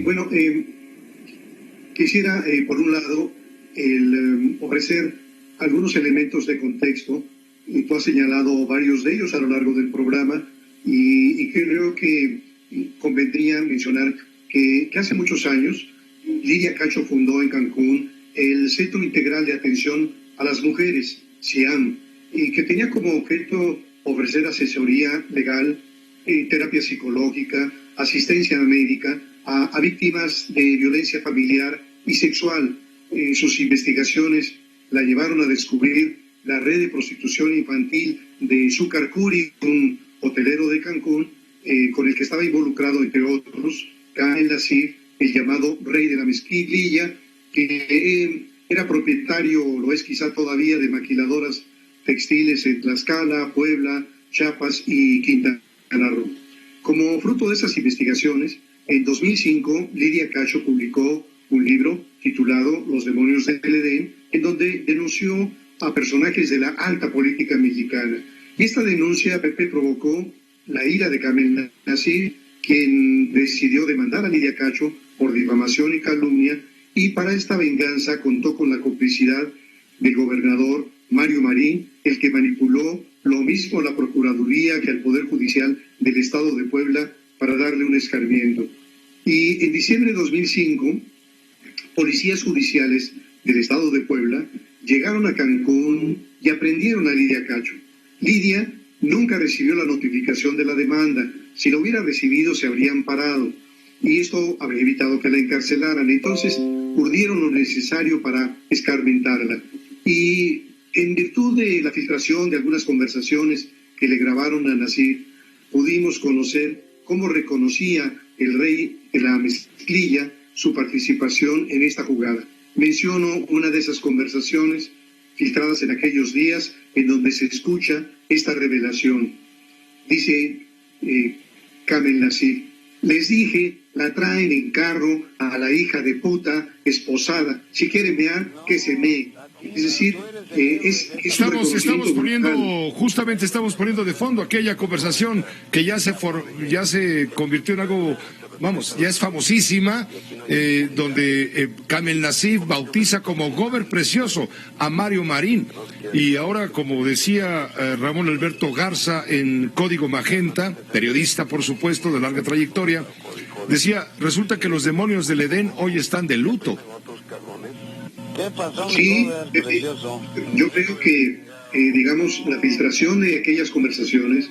Bueno, quisiera, por un lado, ofrecer algunos elementos de contexto, y tú has señalado varios de ellos a lo largo del programa, y creo que convendría mencionar que hace muchos años Lidia Cacho fundó en Cancún el Centro Integral de Atención a las Mujeres, CIAM, y que tenía como objeto ofrecer asesoría legal, terapia psicológica, asistencia médica a víctimas de violencia familiar y sexual. Sus investigaciones la llevaron a descubrir la red de prostitución infantil de Xúcar Curi, un hotelero de Cancún, con el que estaba involucrado, entre otros, Kamel Nasif, el llamado rey de la mezclilla, que era propietario, lo es quizá todavía, de maquiladoras textiles en Tlaxcala, Puebla, Chiapas y Quintana Roo. Como fruto de esas investigaciones, en 2005, Lidia Cacho publicó un libro titulado Los demonios del Edén, en donde denunció a personajes de la alta política mexicana. Y esta denuncia, Pepe, provocó la ira de Kamel Nasif, quien decidió demandar a Lidia Cacho por difamación y calumnia, y para esta venganza contó con la complicidad del gobernador Mario Marín, el que manipuló lo mismo a la Procuraduría que al Poder Judicial del Estado de Puebla para darle un escarmiento. Y en diciembre de 2005, policías judiciales del Estado de Puebla llegaron a Cancún y aprendieron a Lidia Cacho. Lidia nunca recibió la notificación de la demanda. Si la hubiera recibido, se habría amparado, y esto habría evitado que la encarcelaran. Entonces, urdieron lo necesario para escarmentarla. Y en virtud de la filtración de algunas conversaciones que le grabaron a Nasif, pudimos conocer cómo reconocía el rey de la mezclilla su participación en esta jugada. Menciono una de esas conversaciones filtradas en aquellos días, en donde se escucha esta revelación. Dice Kamel Nasif: les dije, la traen en carro a la hija de puta esposada. Si quiere mear, que se mee. Es decir, estamos poniendo de fondo aquella conversación que ya se convirtió en algo, vamos, ya es famosísima, donde Kamel Nasif bautiza como Gober Precioso a Mario Marín. Y ahora, como decía Ramón Alberto Garza en Código Magenta, periodista, por supuesto, de larga trayectoria, decía, resulta que los demonios del Edén hoy están de luto. Sí, yo creo que, digamos, la filtración de aquellas conversaciones,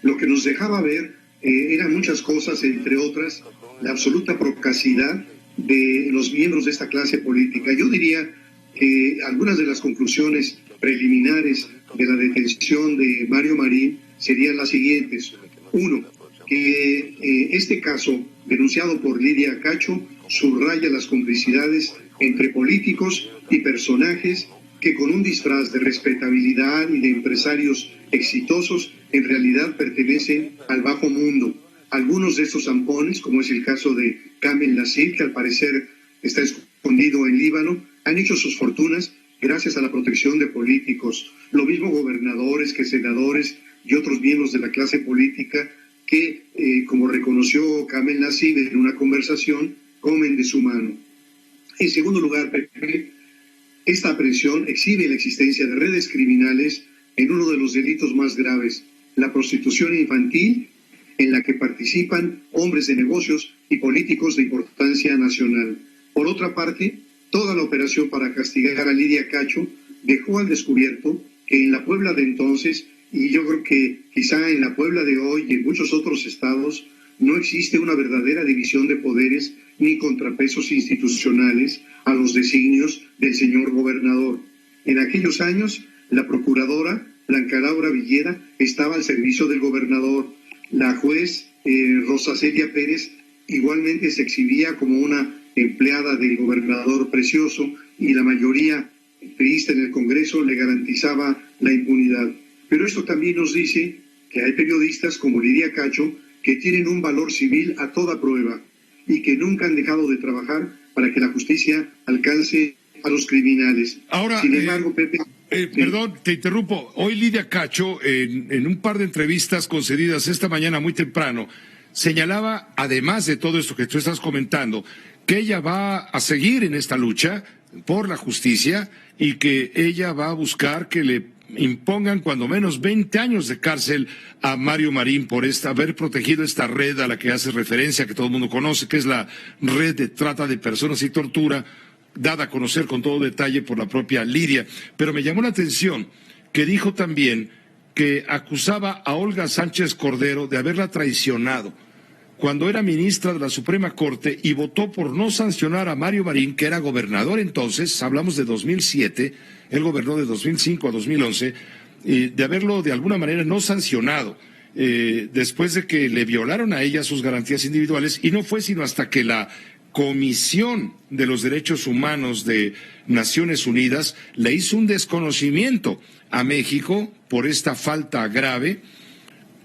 lo que nos dejaba ver eran muchas cosas, entre otras, la absoluta procacidad de los miembros de esta clase política. Yo diría que algunas de las conclusiones preliminares de la detención de Mario Marín serían las siguientes. Uno, que este caso, denunciado por Lidia Cacho, subraya las complicidades entre políticos y personajes que con un disfraz de respetabilidad y de empresarios exitosos en realidad pertenecen al bajo mundo. Algunos de estos zampones, como es el caso de Kamel Nasif, que al parecer está escondido en Líbano, han hecho sus fortunas gracias a la protección de políticos. Lo mismo gobernadores que senadores y otros miembros de la clase política que, como reconoció Kamel Nasif en una conversación, comen de su mano. En segundo lugar, Pepe, esta aprehensión exhibe la existencia de redes criminales en uno de los delitos más graves, la prostitución infantil, en la que participan hombres de negocios y políticos de importancia nacional. Por otra parte, toda la operación para castigar a Lidia Cacho dejó al descubierto que en la Puebla de entonces, y yo creo que quizá en la Puebla de hoy y en muchos otros estados, no existe una verdadera división de poderes ni contrapesos institucionales a los designios del señor gobernador. En aquellos años, la procuradora Blanca Laura Villeda estaba al servicio del gobernador. La juez Rosa Celia Pérez igualmente se exhibía como una empleada del gobernador Precioso, y la mayoría priista en el Congreso le garantizaba la impunidad. Pero esto también nos dice que hay periodistas como Lidia Cacho que tienen un valor civil a toda prueba y que nunca han dejado de trabajar para que la justicia alcance a los criminales. Ahora, sin embargo, Pepe... perdón, te interrumpo. Hoy Lidia Cacho, en un par de entrevistas concedidas esta mañana muy temprano, señalaba, además de todo esto que tú estás comentando, que ella va a seguir en esta lucha por la justicia y que ella va a buscar que le impongan cuando menos 20 años de cárcel a Mario Marín por haber protegido esta red a la que hace referencia, que todo el mundo conoce, que es la red de trata de personas y tortura, dada a conocer con todo detalle por la propia Lidia. Pero me llamó la atención que dijo también que acusaba a Olga Sánchez Cordero de haberla traicionado cuando era ministra de la Suprema Corte y votó por no sancionar a Mario Marín, que era gobernador entonces, hablamos de 2007, él gobernó de 2005 a 2011, de haberlo de alguna manera no sancionado, después de que le violaron a ella sus garantías individuales, y no fue sino hasta que la Comisión de los Derechos Humanos de Naciones Unidas le hizo un desconocimiento a México por esta falta grave,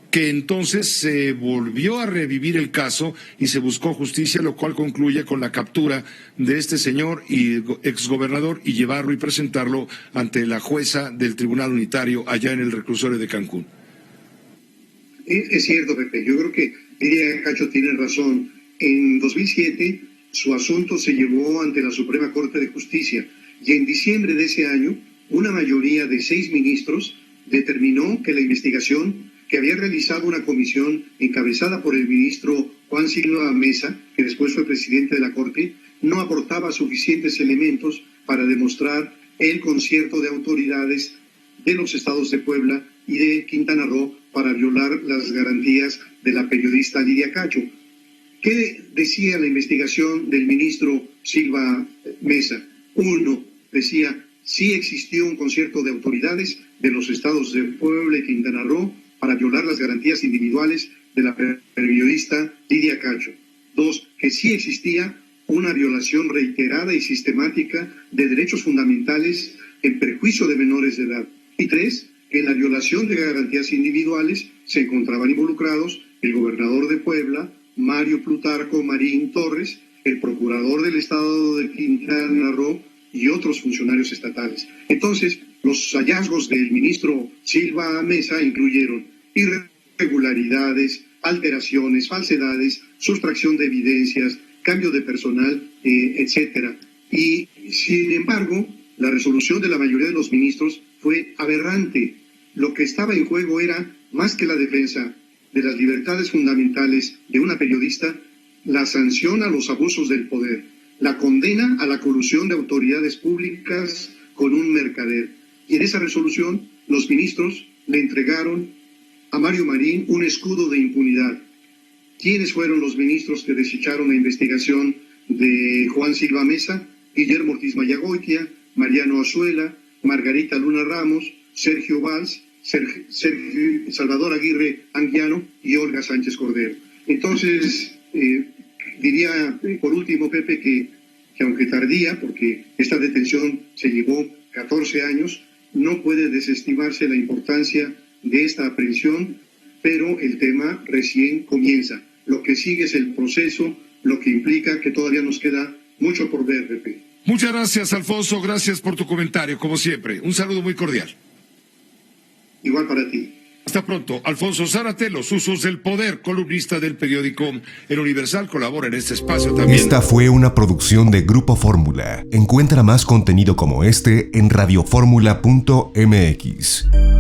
que entonces se volvió a revivir el caso y se buscó justicia, lo cual concluye con la captura de este señor y exgobernador y llevarlo y presentarlo ante la jueza del Tribunal Unitario allá en el reclusorio de Cancún. Es cierto, Pepe. Yo creo que Lidia Cacho tiene razón. En 2007 su asunto se llevó ante la Suprema Corte de Justicia y en diciembre de ese año una mayoría de 6 ministros determinó que la investigación que había realizado una comisión encabezada por el ministro Juan Silva Mesa, que después fue presidente de la Corte, no aportaba suficientes elementos para demostrar el concierto de autoridades de los estados de Puebla y de Quintana Roo para violar las garantías de la periodista Lidia Cacho. ¿Qué decía la investigación del ministro Silva Mesa? 1, decía, sí existió un concierto de autoridades de los estados de Puebla y Quintana Roo para violar las garantías individuales de la periodista Lidia Cacho. 2, que sí existía una violación reiterada y sistemática de derechos fundamentales en perjuicio de menores de edad. Y 3, que en la violación de garantías individuales se encontraban involucrados el gobernador de Puebla, Mario Plutarco Marín Torres, el procurador del estado de Quintana Roo y otros funcionarios estatales. Entonces, los hallazgos del ministro Silva Mesa incluyeron irregularidades, alteraciones, falsedades, sustracción de evidencias, cambio de personal, etcétera. Y, sin embargo, la resolución de la mayoría de los ministros fue aberrante. Lo que estaba en juego era, más que la defensa de las libertades fundamentales de una periodista, la sanción a los abusos del poder, la condena a la colusión de autoridades públicas con un mercader. Y en esa resolución, los ministros le entregaron a Mario Marín un escudo de impunidad. ¿Quiénes fueron los ministros que desecharon la investigación de Juan Silva Mesa? Guillermo Ortiz Mayagoitia, Mariano Azuela, Margarita Luna Ramos, Sergio Valls, Salvador Aguirre Anguiano y Olga Sánchez Cordero. Entonces, diría por último, Pepe, que aunque tardía, porque esta detención se llevó 14 años, no puede desestimarse la importancia de esta aprehensión, pero el tema recién comienza. Lo que sigue es el proceso, lo que implica que todavía nos queda mucho por ver, Pepe. Muchas gracias, Alfonso, gracias por tu comentario, como siempre. Un saludo muy cordial. Igual para ti. Hasta pronto. Alfonso Zárate, Los Usos del Poder, columnista del periódico El Universal, colabora en este espacio también. Esta fue una producción de Grupo Fórmula. Encuentra más contenido como este en radioformula.mx.